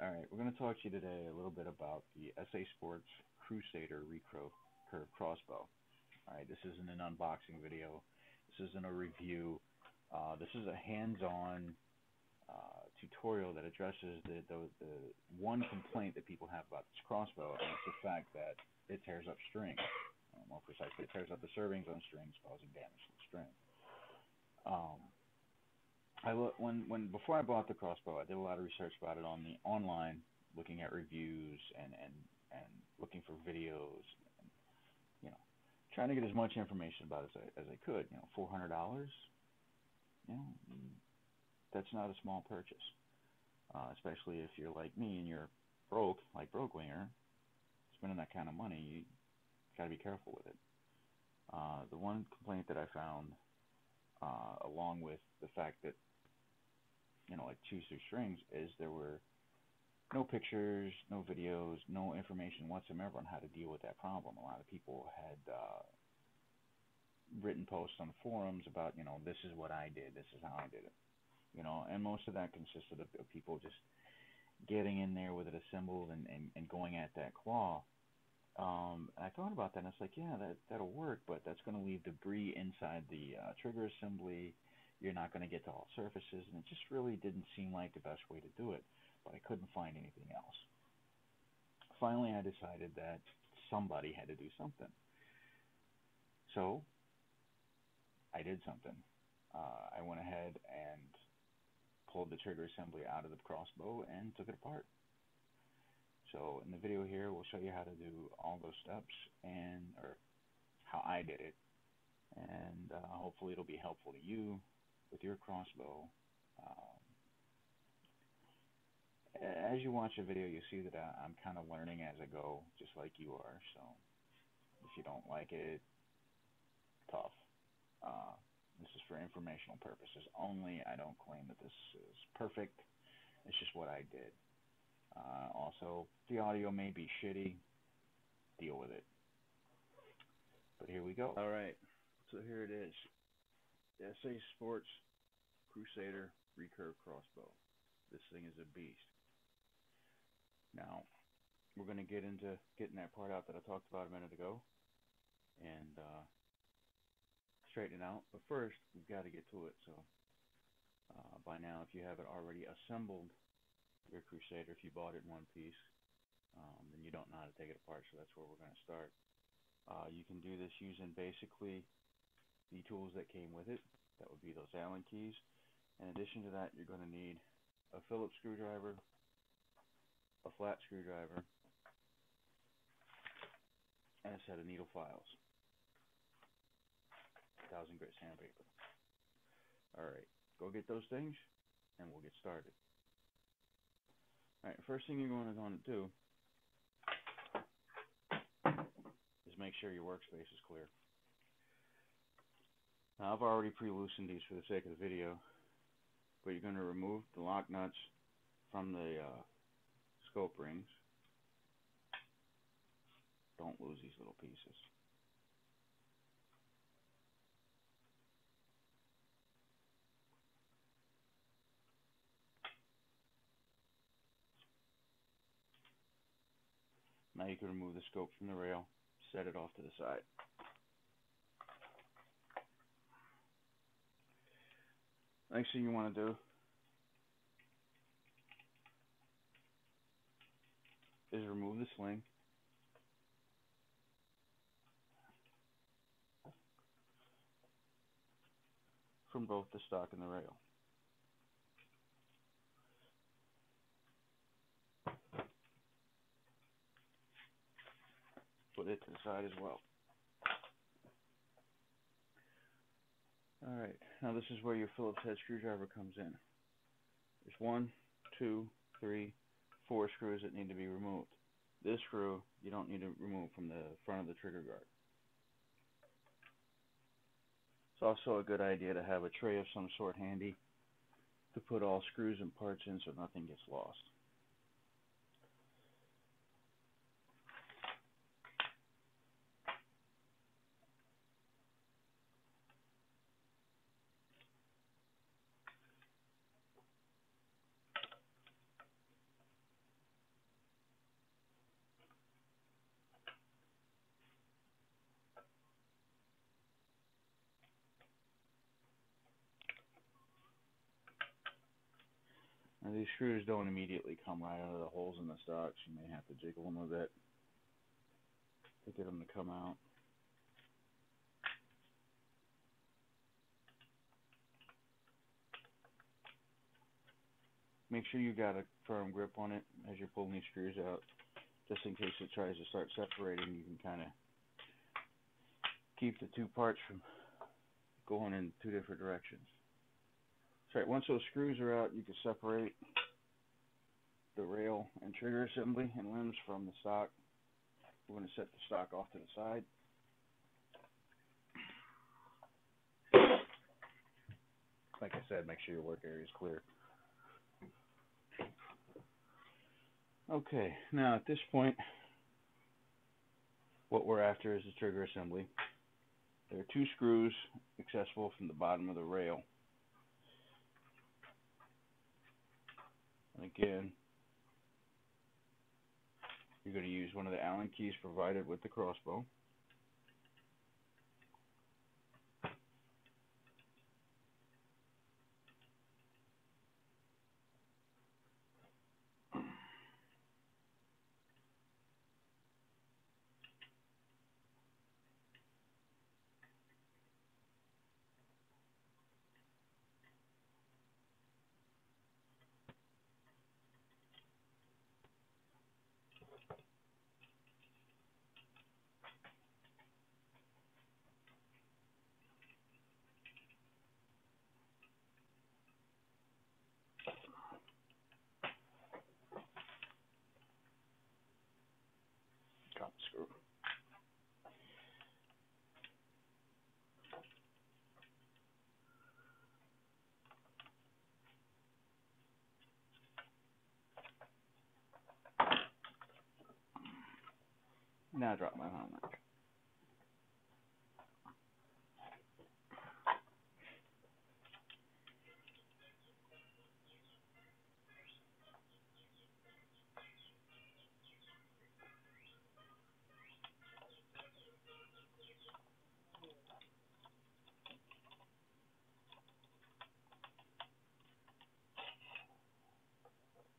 All right, we're going to talk to you today a little bit about the SA Sports Crusader Recurve Crossbow. All right, this isn't an unboxing video. This isn't a review. This is a hands-on tutorial that addresses the one complaint that people have about this crossbow, and it's the fact that it tears up string. More precisely, it tears up the servings on strings, causing damage to the string. Um, when before I bought the crossbow, I did a lot of research about it on the online, looking at reviews and looking for videos, and, you know, trying to get as much information about it as I could. $400, you know, that's not a small purchase, especially if you're like me and you're broke, like Brokewinger, spending that kind of money. You got to be careful with it. The one complaint that I found, along with the fact that like choose through strings, is there were no pictures, no videos, no information whatsoever on how to deal with that problem. A lot of people had written posts on forums about, this is what I did, this is how I did it, and most of that consisted of people just getting in there with it assembled and going at that claw. I thought about that, and it's like, yeah, that'll work, but that's going to leave debris inside the trigger assembly. You're not going to get to all surfaces, and it just really didn't seem like the best way to do it, but I couldn't find anything else. Finally, I decided that somebody had to do something. So I did something. I went ahead and pulled the trigger assembly out of the crossbow and took it apart. So in the video here, we'll show you how to do all those steps, or how I did it, and hopefully it'll be helpful to you with your crossbow. As you watch the video, you see that I'm kind of learning as I go, just like you are. So if you don't like it, tough. This is for informational purposes only. I don't claim that this is perfect. It's just what I did. Also, the audio may be shitty. Deal with it. But here we go. All right. So here it is. The SA Sports Crusader Recurve Crossbow. This thing is a beast. Now, we're going to get into getting that part out that I talked about a minute ago and straighten it out. But first, we've got to get to it. So by now, if you haven't already assembled your Crusader, if you bought it in one piece, then you don't know how to take it apart. So that's where we're going to start. You can do this using basically the tools that came with it. That would be those Allen keys. In addition to that, you're going to need a Phillips screwdriver, a flat screwdriver, and a set of needle files. 1000 grit sandpaper. Alright, go get those things and we'll get started. Alright, first thing you're going to do is make sure your workspace is clear. Now, I've already pre-loosened these for the sake of the video, but you're going to remove the lock nuts from the scope rings. Don't lose these little pieces. Now you can remove the scope from the rail, set it off to the side. Next thing you want to do is remove the sling. From both the stock and the rail. Put it to the side as well. Alright, now this is where your Phillips head screwdriver comes in. There's 1, 2, 3, 4 screws that need to be removed. This screw you don't need to remove from the front of the trigger guard. It's also a good idea to have a tray of some sort handy to put all screws and parts in so nothing gets lost. Now, these screws don't immediately come right out of the holes in the stock, so you may have to jiggle them a bit to get them to come out. Make sure you got a firm grip on it as you're pulling these screws out, just in case it tries to start separating. You can kind of keep the two parts from going in two different directions. That's right, once those screws are out, you can separate the rail and trigger assembly and limbs from the stock. We're going to set the stock off to the side. Like I said, make sure your work area is clear. Okay, now at this point, what we're after is the trigger assembly. There are two screws accessible from the bottom of the rail. And again, you're going to use one of the Allen keys provided with the crossbow. Drop the screw. Now I drop my helmet.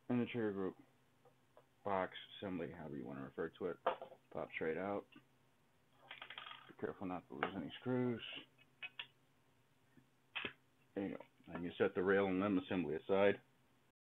And the trigger group, box, assembly, however you want to refer to it, pops right out. Be careful not to lose any screws. There you go. And you set the rail and limb assembly aside.